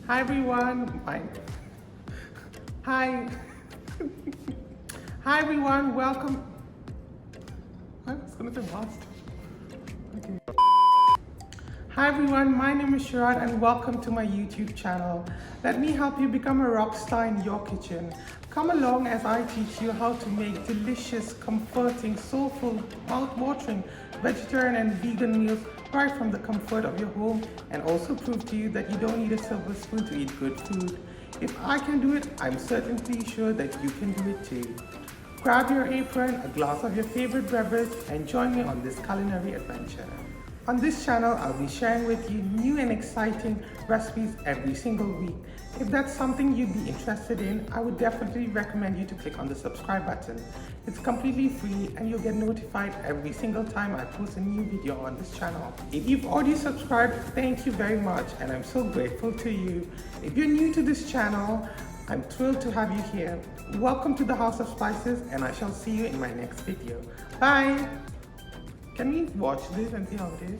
Hi everyone. Hi. Hi everyone. Welcome. I was gonna say lost. Okay. Hi everyone. My name is Sharad and welcome to my YouTube channel. Let me help you become a rock star in your kitchen. Come along as I teach you how to make delicious, comforting, soulful, mouth-watering vegetarian and vegan meals right from the comfort of your home, and also prove to you that you don't need a silver spoon to eat good food. If I can do it, I'm certainly sure that you can do it too. Grab your apron, a glass of your favorite beverage, and join me on this culinary adventure. On this channel, I'll be sharing with you new and exciting recipes every single week. If that's something you'd be interested in, I would definitely recommend you to click on the subscribe button. It's completely free and you'll get notified every single time I post a new video on this channel. If you've already subscribed, thank you very much and I'm so grateful to you. If you're new to this channel, I'm thrilled to have you here. Welcome to the House of Spices and I shall see you in my next video. Bye! Can we watch this and see how it is?